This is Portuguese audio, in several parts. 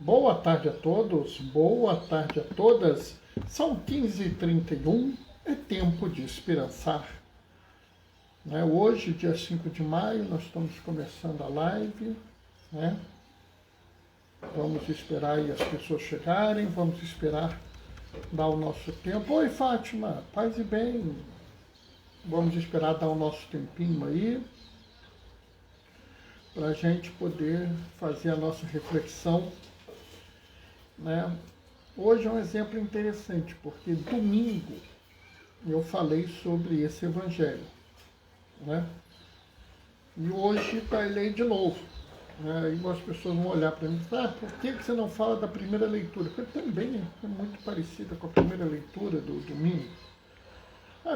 Boa tarde a todos, boa tarde a todas. São 15h31, é tempo de esperançar. Hoje, dia 5 de maio, nós estamos começando a live. Vamos esperar aí as pessoas chegarem, vamos esperar dar o nosso tempo. Oi, Fátima, paz e bem. Vamos esperar dar o nosso tempinho aí, para a gente poder fazer a nossa reflexão. Hoje é um exemplo interessante, porque domingo eu falei sobre esse evangelho. E hoje está ele aí de novo. Aí as pessoas vão olhar para mim e falar, por que você não fala da primeira leitura? Porque também é muito parecida com a primeira leitura do domingo.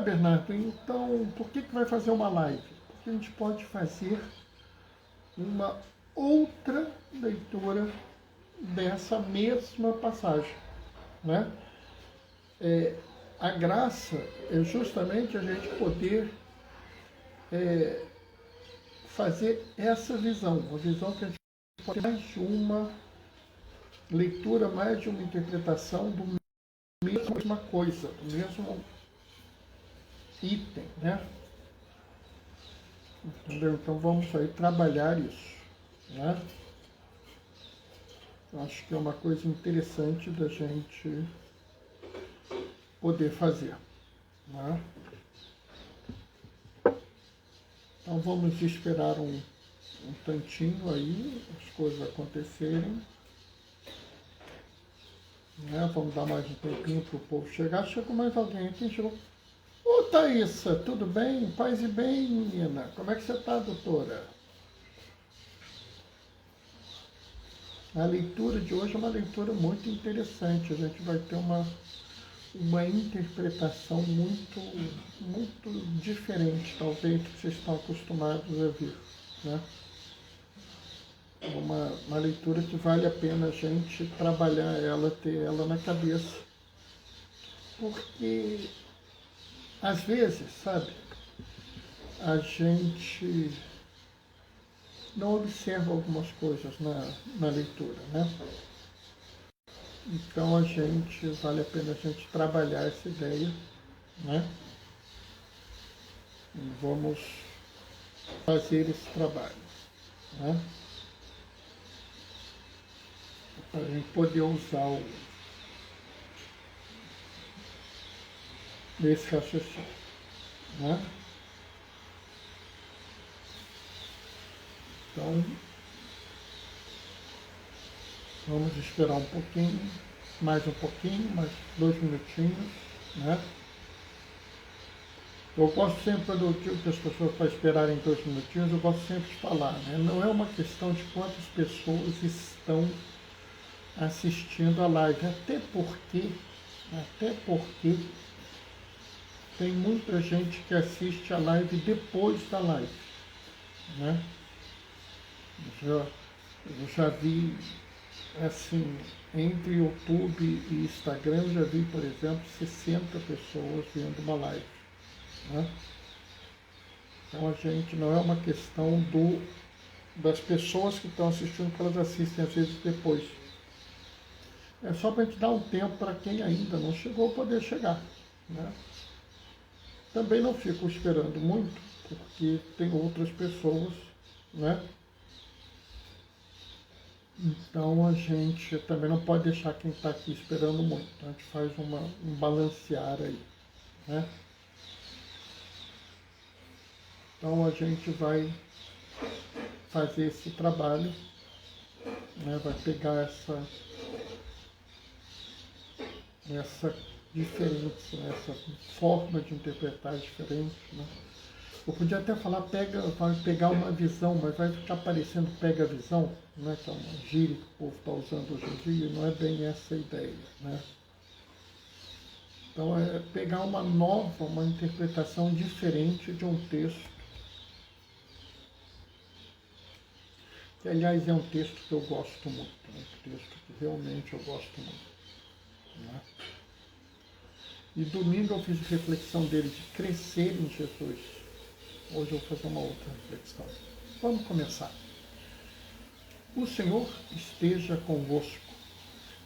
Bernardo, então por que vai fazer uma live? Porque a gente pode fazer uma outra leitura dessa mesma passagem. A graça é justamente a gente poder fazer essa visão, uma visão que a gente pode ter mais de uma leitura, mais de uma interpretação do mesma coisa, do mesmo item, Entendeu? Então vamos aí trabalhar isso, Acho que é uma coisa interessante da gente poder fazer, Então vamos esperar um tantinho aí, as coisas acontecerem. Vamos dar mais um tempinho para o povo chegar. Chegou mais alguém. Quem chegou? Ô, Thaísa, tudo bem? Paz e bem, menina. Como é que você está, doutora? A leitura de hoje é uma leitura muito interessante. A gente vai ter uma interpretação muito diferente, talvez, do que vocês estão acostumados a ver. Uma leitura que vale a pena a gente trabalhar ela, ter ela na cabeça. Porque, às vezes, a gente não observa algumas coisas na leitura, Então vale a pena a gente trabalhar essa ideia, E vamos fazer esse trabalho, Para a gente poder usar esse raciocínio, Então, vamos esperar um pouquinho, mais 2 minutinhos, Eu gosto sempre, quando eu digo que as pessoas para esperarem 2 minutinhos, eu gosto sempre de falar, Não é uma questão de quantas pessoas estão assistindo a live, até porque tem muita gente que assiste a live depois da live, Eu já vi, assim, entre YouTube e Instagram, eu já vi, por exemplo, 60 pessoas vendo uma live, Então a gente não é uma questão das pessoas que estão assistindo, que elas assistem às vezes depois. É só para a gente dar um tempo para quem ainda não chegou poder chegar, Também não fico esperando muito, porque tem outras pessoas, Então a gente também não pode deixar quem está aqui esperando muito. Então a gente faz um balancear aí, Então a gente vai fazer esse trabalho, vai pegar essa diferença, essa forma de interpretar diferente, Eu podia até falar, vai pegar uma visão, mas vai ficar parecendo pega-visão, que é uma gíria que o povo está usando hoje em dia, não é bem essa a ideia, Então é pegar uma interpretação diferente de um texto, que aliás é um texto que eu gosto muito, um texto que realmente eu gosto muito, E domingo eu fiz reflexão dele de crescer em Jesus. Hoje eu vou fazer uma outra reflexão. Vamos começar. O Senhor esteja convosco.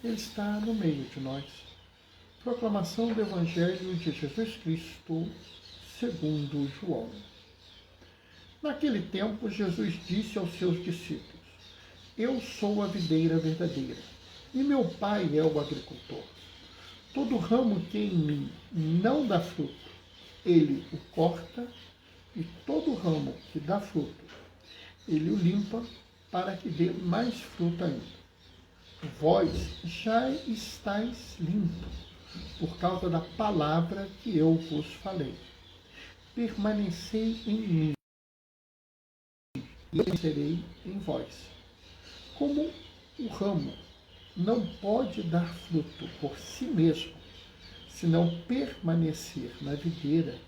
Ele está no meio de nós. Proclamação do Evangelho de Jesus Cristo, segundo João. Naquele tempo, Jesus disse aos seus discípulos: Eu sou a videira verdadeira, e meu Pai é o agricultor. Todo ramo que em mim não dá fruto, ele o corta, e todo ramo que dá fruto, ele o limpa, para que dê mais fruto ainda. Vós já estáis limpos, por causa da palavra que eu vos falei. Permanecei em mim, e eu serei em vós. Como o ramo não pode dar fruto por si mesmo, se não permanecer na videira,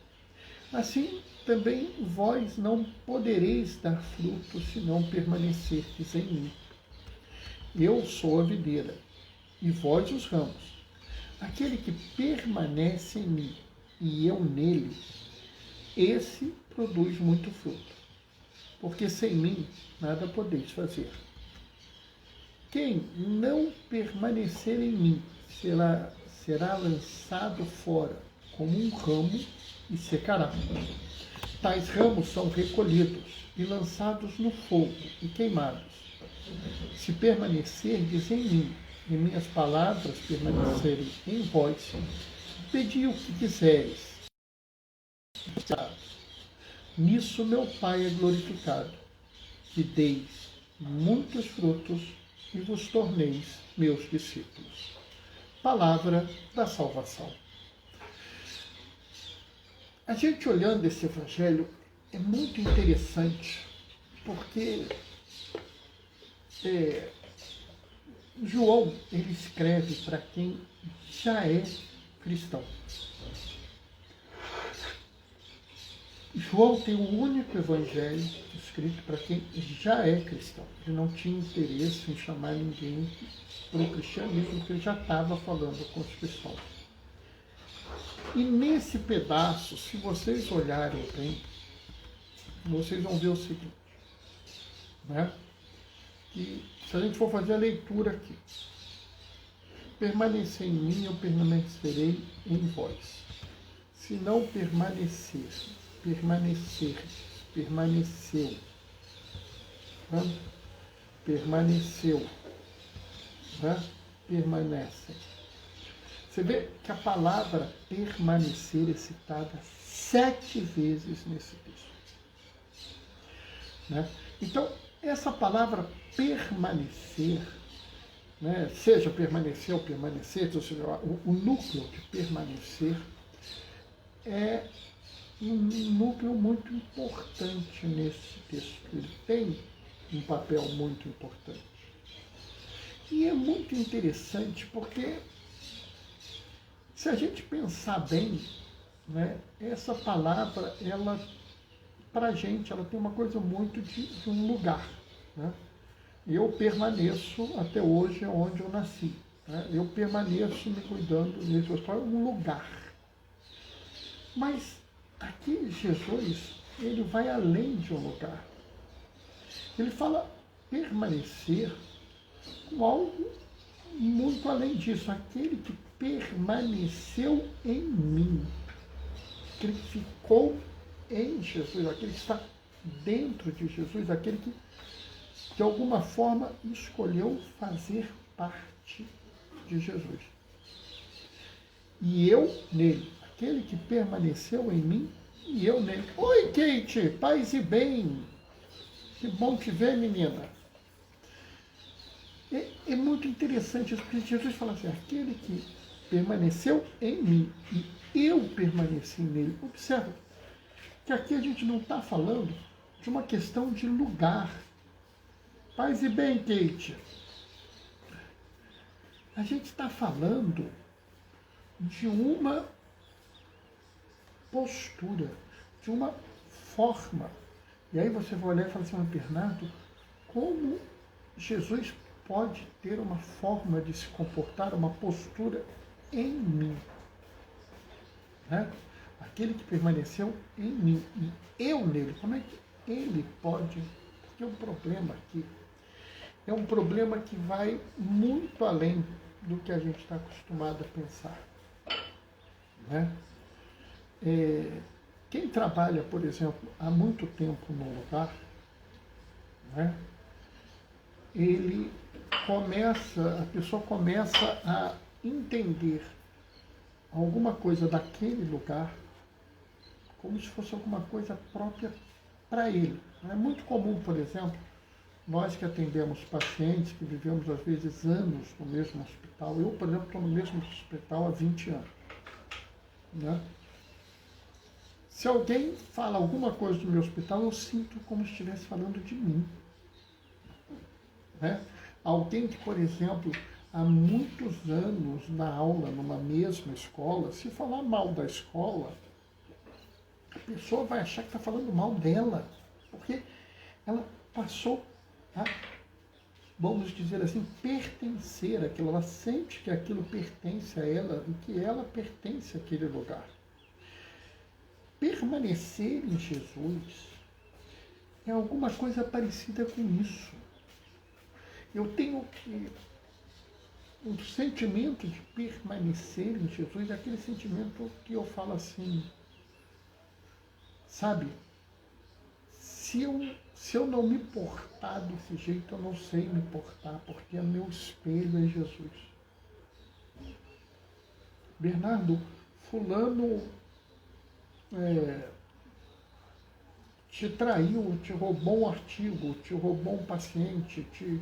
assim também vós não podereis dar fruto se não permanecerdes em mim. Eu sou a videira, e vós os ramos. Aquele que permanece em mim e eu nele, esse produz muito fruto, porque sem mim nada podeis fazer. Quem não permanecer em mim será lançado fora como um ramo e secará. Tais ramos são recolhidos e lançados no fogo e queimados. Se permanecerdes em mim e minhas palavras permanecerem em vós, pedi o que quiseres. Nisso meu Pai é glorificado, que deis muitos frutos e vos torneis meus discípulos. Palavra da salvação. A gente olhando esse evangelho é muito interessante, porque João, ele escreve para quem já é cristão. João tem o único evangelho escrito para quem já é cristão. Ele não tinha interesse em chamar ninguém para o cristianismo, porque ele já estava falando com os cristãos. E nesse pedaço, se vocês olharem bem, vocês vão ver o seguinte, né? Que se a gente for fazer a leitura aqui, permanecer em mim, eu permanecerei em vós. Se não permanecer, permaneceu, né? Permaneceu, né? Permanecem. Você vê que a palavra permanecer é citada 7 vezes nesse texto, né? Então, essa palavra permanecer, né, seja permanecer ou permanecer, ou seja, o núcleo de permanecer é um núcleo muito importante nesse texto. Ele tem um papel muito importante. E é muito interessante porque, se a gente pensar bem, né, essa palavra, ela, para a gente, ela tem uma coisa muito de um lugar, né? Eu permaneço até hoje onde eu nasci, né? Eu permaneço me cuidando nesse hospital, um lugar. Mas aqui Jesus, ele vai além de um lugar. Ele fala permanecer com algo muito além disso. Aquele que permaneceu em mim, aquele que ficou em Jesus, aquele que está dentro de Jesus, aquele que de alguma forma escolheu fazer parte de Jesus. E eu nele, aquele que permaneceu em mim e eu nele. Oi, Kate, paz e bem. Que bom te ver, menina. É muito interessante isso, porque Jesus fala assim, aquele que permaneceu em mim e eu permaneci nele. Observa que aqui a gente não está falando de uma questão de lugar. Paz e bem, Kate. A gente está falando de uma postura, de uma forma. E aí você vai olhar e falar assim, mas Bernardo, como Jesus pode ter uma forma de se comportar, uma postura em mim? Né? Aquele que permaneceu em mim e eu nele. Como é que ele pode? Porque o problema aqui é um problema que vai muito além do que a gente está acostumado a pensar. Né? Quem trabalha, por exemplo, há muito tempo num lugar, né? A pessoa começa a entender alguma coisa daquele lugar como se fosse alguma coisa própria para ele. É muito comum, por exemplo, nós que atendemos pacientes, que vivemos às vezes anos no mesmo hospital. Eu, por exemplo, estou no mesmo hospital há 20 anos. Né? Se alguém fala alguma coisa do meu hospital, eu sinto como se estivesse falando de mim. Né? Alguém que, por exemplo, há muitos anos na aula, numa mesma escola, se falar mal da escola, a pessoa vai achar que está falando mal dela, porque ela passou a, vamos dizer assim, pertencer àquilo. Ela sente que aquilo pertence a ela e que ela pertence àquele lugar. Permanecer em Jesus é alguma coisa parecida com isso. Eu tenho um sentimento de permanecer em Jesus, aquele sentimento que eu falo assim, sabe? Se eu não me portar desse jeito, eu não sei me portar, porque o meu espelho é Jesus. Bernardo, fulano te traiu, te roubou um artigo, te roubou um paciente, te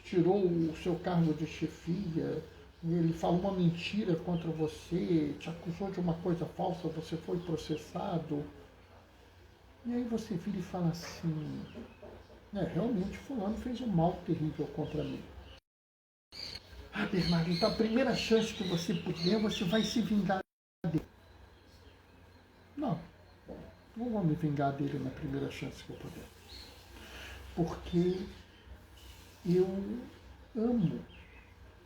tirou o seu cargo de chefia, ele falou uma mentira contra você, te acusou de uma coisa falsa, você foi processado. E aí você vira e fala assim, realmente fulano fez um mal terrível contra mim. Ah, Bernardo, então a primeira chance que você puder, você vai se vingar dele. Não vou me vingar dele na primeira chance que eu puder. Porque eu amo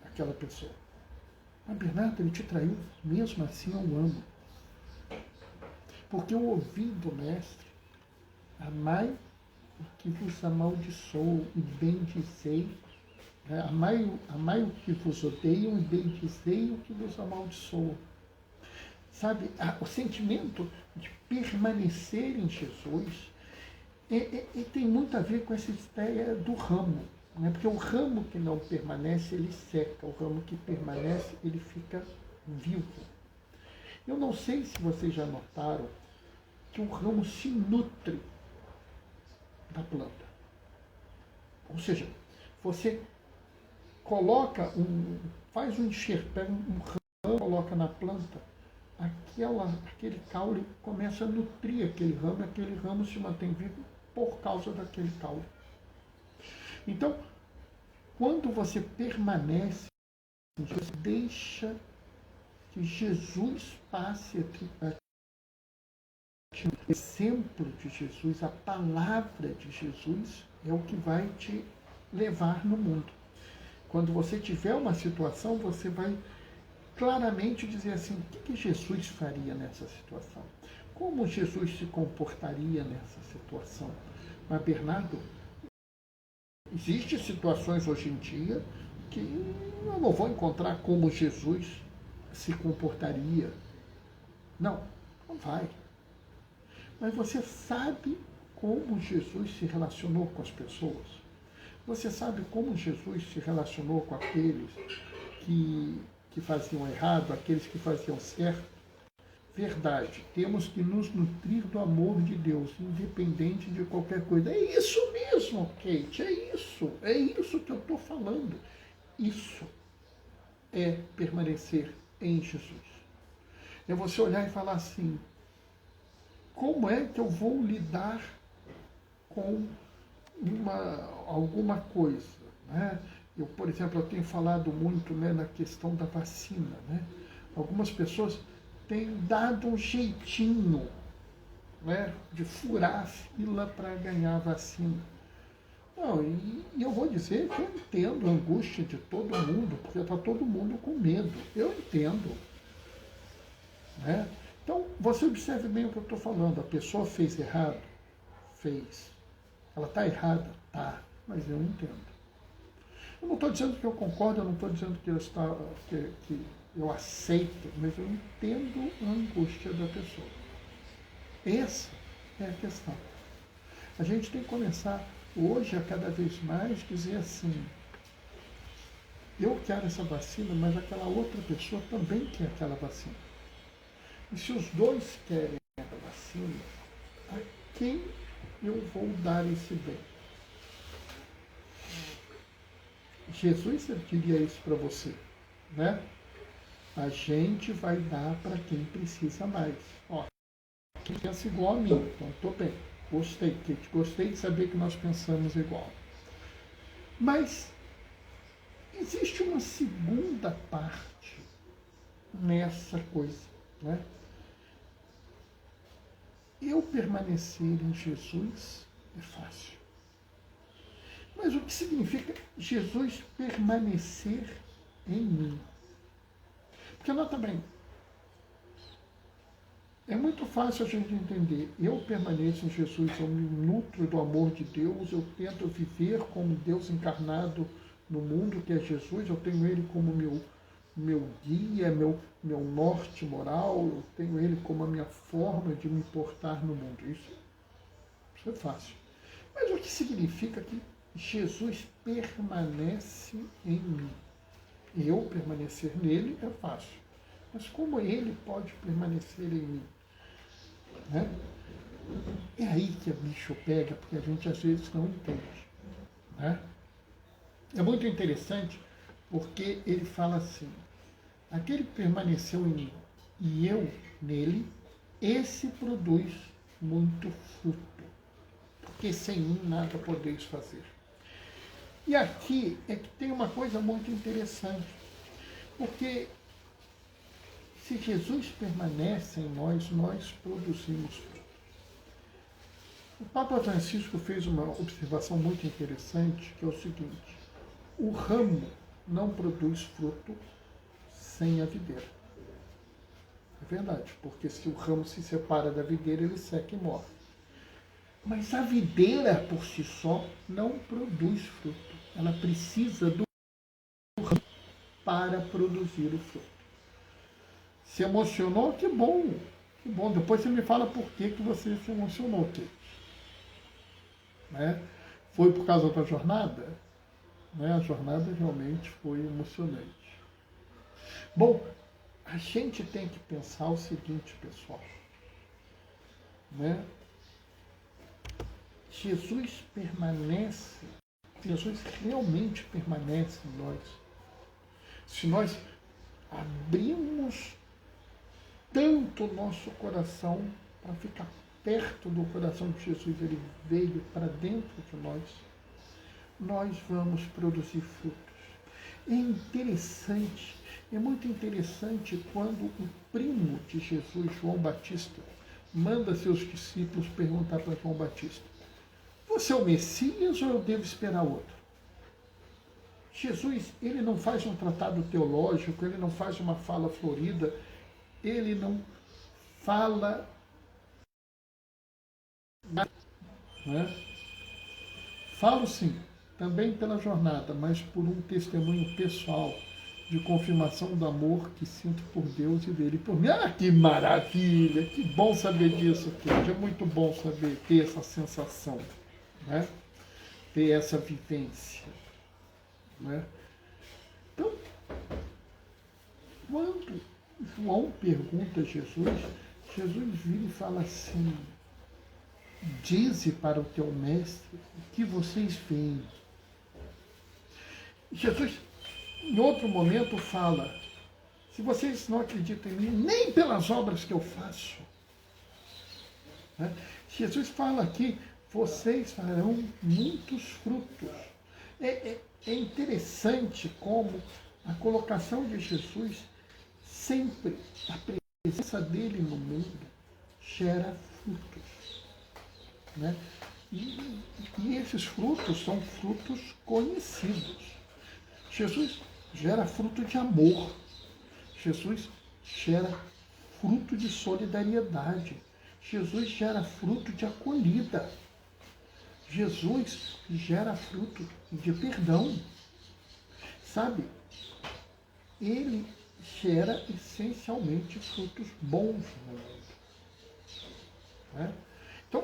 aquela pessoa. Mas Bernardo, ele te traiu, mesmo assim eu amo. Porque eu ouvi do mestre, amai o que vos amaldiçoou e bendizei, né? Amai o que vos odeiam e bendizei o que vos amaldiçoa. Sabe, o sentimento de permanecer em Jesus tem muito a ver com essa ideia do ramo. Né? Porque o ramo que não permanece, ele seca. O ramo que permanece, ele fica vivo. Eu não sei se vocês já notaram que o ramo se nutre da planta. Ou seja, você faz um enxerto, pega um ramo, coloca na planta, aquele caule começa a nutrir aquele ramo se mantém vivo por causa daquele caule. Então, quando você permanece, você deixa que Jesus passe a o exemplo de Jesus, a palavra de Jesus é o que vai te levar no mundo. Quando você tiver uma situação, você vai claramente dizer assim, o que Jesus faria nessa situação? Como Jesus se comportaria nessa situação? Mas, Bernardo, existem situações hoje em dia que eu não vou encontrar como Jesus se comportaria. Não vai. Mas você sabe como Jesus se relacionou com as pessoas? Você sabe como Jesus se relacionou com aqueles que faziam errado, aqueles que faziam certo? Verdade, temos que nos nutrir do amor de Deus, independente de qualquer coisa. É isso mesmo, Kate, é isso que eu estou falando. Isso é permanecer em Jesus. É você olhar e falar assim, como é que eu vou lidar com alguma coisa? Né? Eu, por exemplo, eu tenho falado muito, né, na questão da vacina. Né? Algumas pessoas têm dado um jeitinho, né, de furar a fila para ganhar a vacina. Não, e eu vou dizer que eu entendo a angústia de todo mundo, porque está todo mundo com medo. Eu entendo. Né? Então, você observe bem o que eu estou falando. A pessoa fez errado? Fez. Ela está errada? Tá. Mas eu entendo. Eu não estou dizendo que eu concordo, eu não estou dizendo que eu aceito, mas eu entendo a angústia da pessoa. Essa é a questão. A gente tem que começar hoje a cada vez mais dizer assim, eu quero essa vacina, mas aquela outra pessoa também quer aquela vacina. E se os dois querem a vacina, a quem eu vou dar esse bem? Jesus diria isso para você, né? A gente vai dar para quem precisa mais. Ó, quem pensa igual a mim, então estou bem. Gostei, Kate. Gostei de saber que nós pensamos igual. Mas existe uma segunda parte nessa coisa, né? Eu permanecer em Jesus é fácil. Mas o que significa Jesus permanecer em mim? Porque nota bem, é muito fácil a gente entender. Eu permaneço em Jesus, eu me nutro do amor de Deus, eu tento viver como Deus encarnado no mundo, que é Jesus, eu tenho Ele como meu guia, meu norte moral, eu tenho Ele como a minha forma de me portar no mundo. Isso é fácil. Mas o que significa que Jesus permanece em mim? Eu permanecer nele é fácil. Mas como ele pode permanecer em mim? Né? É aí que a bicho pega, porque a gente às vezes não entende. Né? É muito interessante porque ele fala assim, aquele que permaneceu em mim e eu nele, esse produz muito fruto, porque sem mim nada podeis fazer. E aqui é que tem uma coisa muito interessante, porque se Jesus permanece em nós, nós produzimos fruto. O Papa Francisco fez uma observação muito interessante, que é o seguinte, o ramo não produz fruto sem a videira. É verdade, porque se o ramo se separa da videira, ele seca e morre. Mas a videira, por si só, não produz fruto. Ela precisa do ramo para produzir o fruto. Se emocionou? Que bom! Que bom. Depois você me fala por que você se emocionou, Kate. Né? Foi por causa da jornada? Né? A jornada realmente foi emocionante. Bom, a gente tem que pensar o seguinte, pessoal. Né? Jesus realmente permanece em nós. Se nós abrimos tanto o nosso coração para ficar perto do coração de Jesus, ele veio para dentro de nós vamos produzir frutos. É interessante, é muito interessante quando o primo de Jesus, João Batista, manda seus discípulos perguntar para João Batista, você é o Messias ou eu devo esperar outro? Jesus, ele não faz um tratado teológico, ele não faz uma fala florida, ele não fala, né? Falo sim, também pela jornada, mas por um testemunho pessoal de confirmação do amor que sinto por Deus e dele por mim. Ah, que maravilha! Que bom saber disso, Kate. É muito bom saber, ter essa sensação, né? Ter essa vivência. Né? Então, quando João pergunta a Jesus, Jesus vira e fala assim, dize para o teu mestre o que vocês veem. Jesus, em outro momento, fala, se vocês não acreditam em mim, nem pelas obras que eu faço. Né? Jesus fala aqui, vocês farão muitos frutos. É interessante como a colocação de Jesus, sempre a presença dele no mundo, gera frutos. Né? E esses frutos são frutos conhecidos. Jesus gera fruto de amor. Jesus gera fruto de solidariedade. Jesus gera fruto de acolhida. Jesus gera fruto de perdão. sabe, ele gera essencialmente frutos bons no mundo. Né? Então,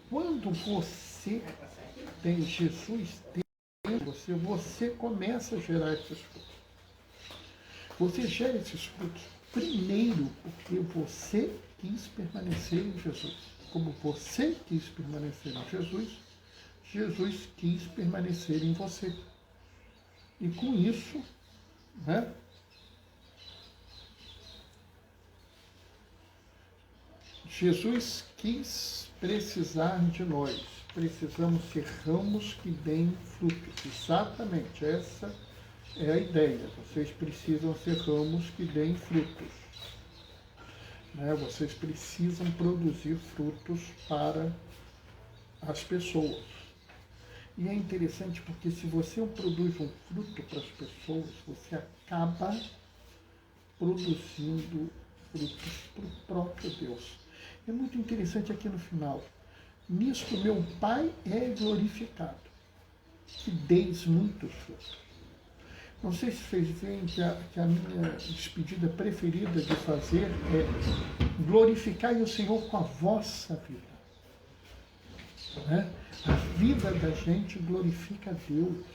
quando você tem Jesus dentro de você, você começa a gerar esses frutos. Você gera esses frutos primeiro porque você quis permanecer em Jesus. Como você quis permanecer em Jesus, Jesus quis permanecer em você. E com isso, né, Jesus quis precisar de nós. Precisamos ser ramos que deem frutos. Exatamente, essa é a ideia. Vocês precisam ser ramos que deem frutos. Né? Vocês precisam produzir frutos para as pessoas. E é interessante porque se você produz um fruto para as pessoas, você acaba produzindo frutos para o próprio Deus. É muito interessante aqui no final. Nisto meu Pai é glorificado, que deis muitos frutos. Não sei se vocês veem que a minha despedida preferida de fazer é glorificar o Senhor com a vossa vida. Né? A vida da gente glorifica a Deus.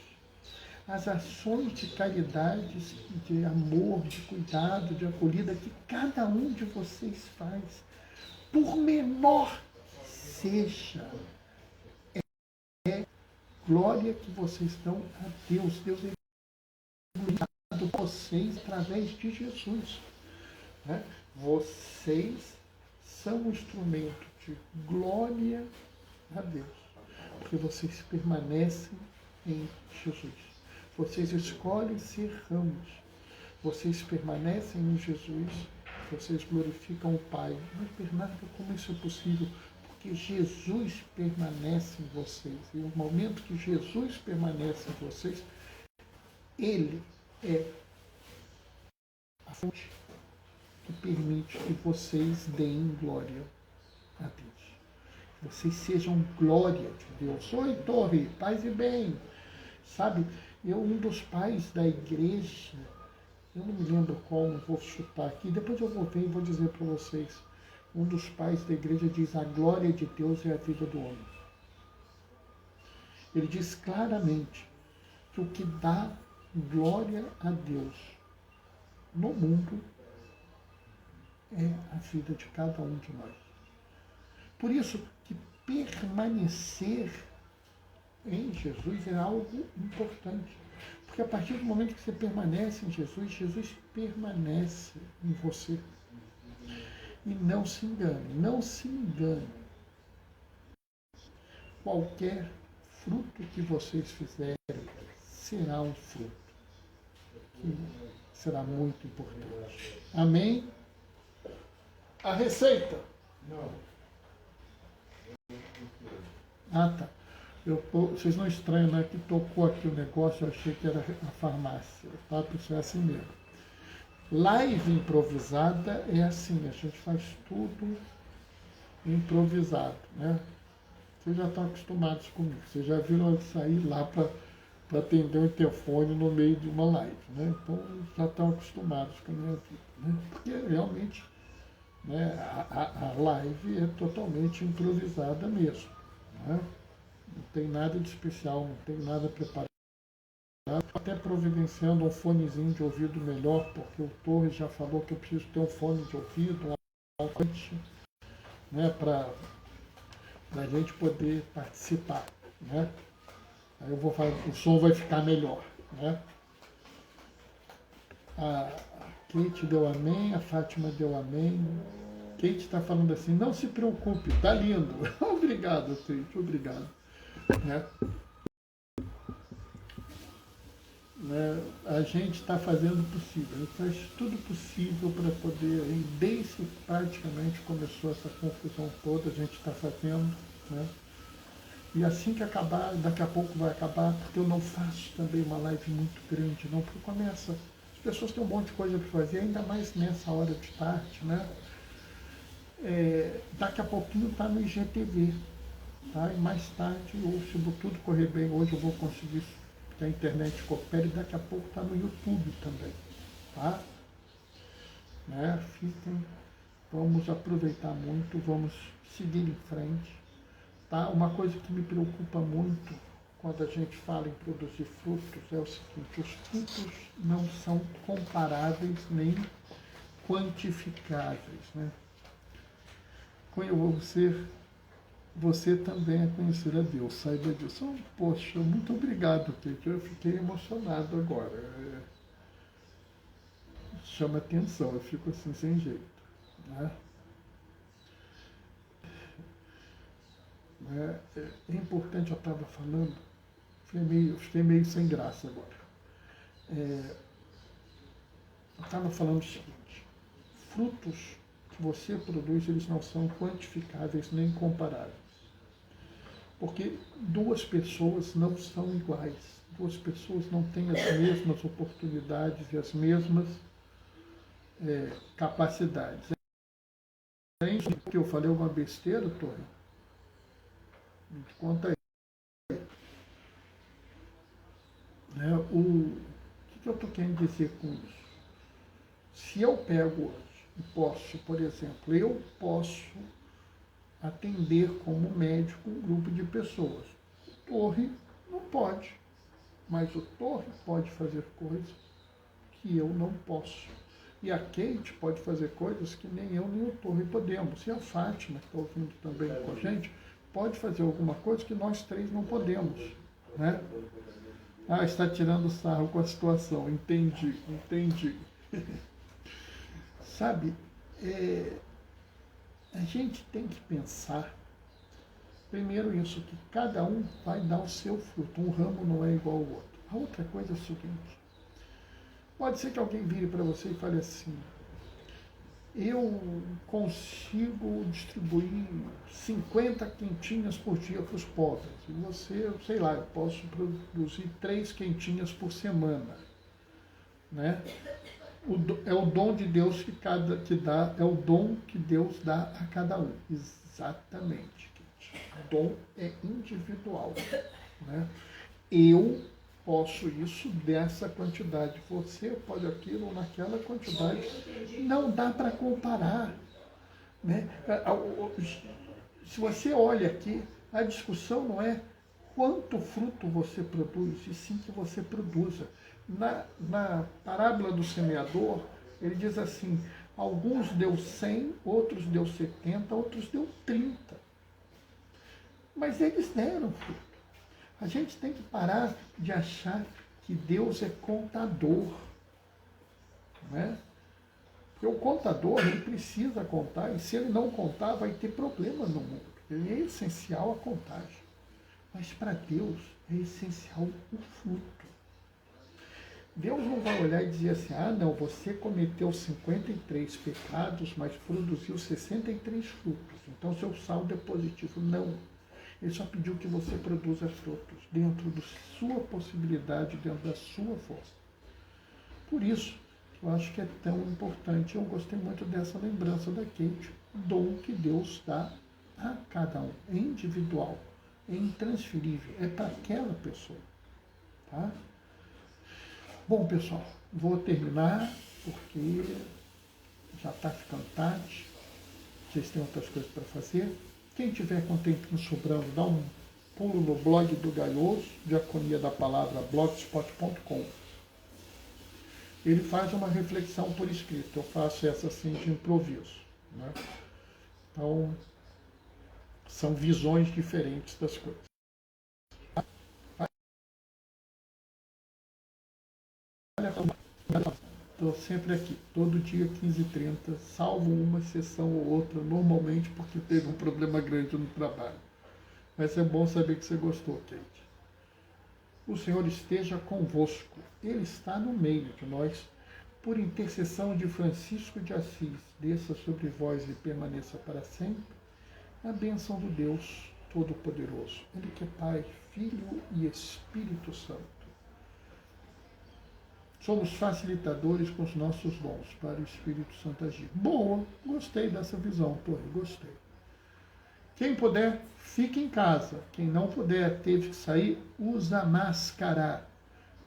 As ações de caridade, de amor, de cuidado, de acolhida que cada um de vocês faz, por menor que seja, é glória que vocês dão a Deus. Deus é glorificado por vocês através de Jesus. Né? Vocês são um instrumento de glória a Deus, porque vocês permanecem em Jesus. Vocês escolhem ser ramos. Vocês permanecem em Jesus. Vocês glorificam o Pai. Mas, Bernardo, como isso é possível? Porque Jesus permanece em vocês. E no momento que Jesus permanece em vocês, Ele é a fonte que permite que vocês deem glória a Deus. Vocês sejam glória de Deus. Oi, Torre, paz e bem. Sabe, um dos pais da igreja, eu não me lembro qual, não vou chutar aqui, depois eu vou ver e vou dizer para vocês. Um dos pais da igreja diz: a glória de Deus é a vida do homem. Ele diz claramente que o que dá glória a Deus no mundo é a vida de cada um de nós. Por isso que permanecer em Jesus é algo importante. Porque a partir do momento que você permanece em Jesus, Jesus permanece em você. E não se engane, não se engane. Qualquer fruto que vocês fizerem será um fruto que será muito importante. Amém? A receita. Não. Ah, tá. Vocês não estranham, né? Que tocou aqui o negócio, eu achei que era a farmácia. Tá? Pessoal, é assim mesmo. Live improvisada é assim, a gente faz tudo improvisado, né? Vocês já estão acostumados comigo, vocês já viram eu sair lá para atender o interfone no meio de uma live, né? Então já estão acostumados com a minha vida, né? Porque realmente, né, a live é totalmente improvisada mesmo, né? Não tem nada de especial, não tem nada preparado. Até providenciando um fonezinho de ouvido melhor, porque o Torres já falou que eu preciso ter um fone de ouvido, um alcance, né, para a gente poder participar, né? Aí o som vai ficar melhor, né? A Kate deu amém, a Fátima deu amém. Kate está falando assim: não se preocupe, tá lindo. Obrigado, Kate, obrigado. Né? A gente está fazendo o possível, a gente faz tudo possível para poder, desde que praticamente começou essa confusão toda, a gente está fazendo, né? E assim que acabar, daqui a pouco vai acabar, porque eu não faço também uma live muito grande, não, porque começa, as pessoas têm um monte de coisa para fazer, ainda mais nessa hora de tarde, né? Daqui a pouquinho está no IGTV, tá? E mais tarde, ou se tudo correr bem, hoje eu vou conseguir que a internet coopere, daqui a pouco está no YouTube também, tá? Né? Fiquem, vamos aproveitar muito, vamos seguir em frente, tá? Uma coisa que me preocupa muito quando a gente fala em produzir frutos é o seguinte: os frutos não são comparáveis nem quantificáveis, né? Você também é conhecer a Deus, saiba disso. Oh, poxa, muito obrigado, Kate. Eu fiquei emocionado agora. Chama atenção, eu fico assim sem jeito. Né? É importante, eu estava falando, fiquei meio sem graça agora. Eu estava falando o seguinte: frutos que você produz, eles não são quantificáveis nem comparáveis. Porque duas pessoas não são iguais. Duas pessoas não têm as mesmas oportunidades e as mesmas capacidades. É isso que eu falei uma besteira, Torre? Me conta aí. O que eu estou querendo dizer com isso? Se eu pego hoje e posso, por exemplo, eu posso atender como médico um grupo de pessoas. O Torre não pode, mas o Torre pode fazer coisas que eu não posso. E a Kate pode fazer coisas que nem eu nem o Torre podemos. E a Fátima, que está ouvindo também com a gente, pode fazer alguma coisa que nós três não podemos. Né? Ah, está tirando sarro com a situação. Entendi. Sabe, a gente tem que pensar, primeiro isso, que cada um vai dar o seu fruto. Um ramo não é igual ao outro. A outra coisa é o seguinte: pode ser que alguém vire para você e fale assim: eu consigo distribuir 50 quentinhas por dia para os pobres. E você, sei lá, eu posso produzir 3 quentinhas por semana. Né? É o dom de Deus que dá, é o dom que Deus dá a cada um. Exatamente. O dom é individual. Né? Eu posso isso dessa quantidade. Você pode aquilo ou naquela quantidade. Não dá para comparar. Né? Se você olha aqui, a discussão não é quanto fruto você produz, e sim que você produza. Na parábola do semeador, ele diz assim: alguns deu 100, outros deu 70, outros deu 30. Mas eles deram fruto. A gente tem que parar de achar que Deus é contador. Né? Porque o contador, ele precisa contar, e se ele não contar, vai ter problema no mundo. Ele é essencial a contagem. Mas para Deus é essencial o fruto. Deus não vai olhar e dizer assim: ah, não, você cometeu 53 pecados, mas produziu 63 frutos. Então seu saldo é positivo. Não. Ele só pediu que você produza frutos dentro da sua possibilidade, dentro da sua força. Por isso, eu acho que é tão importante. Eu gostei muito dessa lembrança da Kate. Dom que Deus dá a cada um. É individual, é intransferível, é para aquela pessoa. Tá? Bom, pessoal, vou terminar porque já está ficando tarde. Vocês têm outras coisas para fazer. Quem tiver com tempinho sobrando, dá um pulo no blog do Gaioso, Diaconia da Palavra, blogspot.com. Ele faz uma reflexão por escrito. Eu faço essa assim de improviso. Né? Então, são visões diferentes das coisas. Estou sempre aqui, todo dia 15h30, salvo uma sessão ou outra, normalmente porque teve um problema grande no trabalho. Mas é bom saber que você gostou, Kate. O Senhor esteja convosco. Ele está no meio de nós. Por intercessão de Francisco de Assis, desça sobre vós e permaneça para sempre a bênção do Deus Todo-Poderoso. Ele que é Pai, Filho e Espírito Santo. Somos facilitadores com os nossos dons para o Espírito Santo agir. Boa, gostei dessa visão, Torre, gostei. Quem puder, fique em casa. Quem não puder, teve que sair, usa máscara.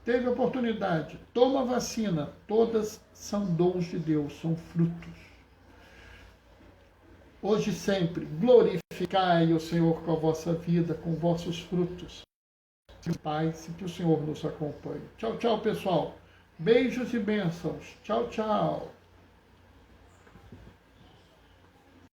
teve oportunidade, toma vacina, todas são dons de Deus, são frutos. Hoje e sempre, glorificai o Senhor com a vossa vida, com vossos frutos. Paz, e que o Senhor nos acompanhe. Tchau, tchau, pessoal. Beijos e bênçãos. Tchau, tchau.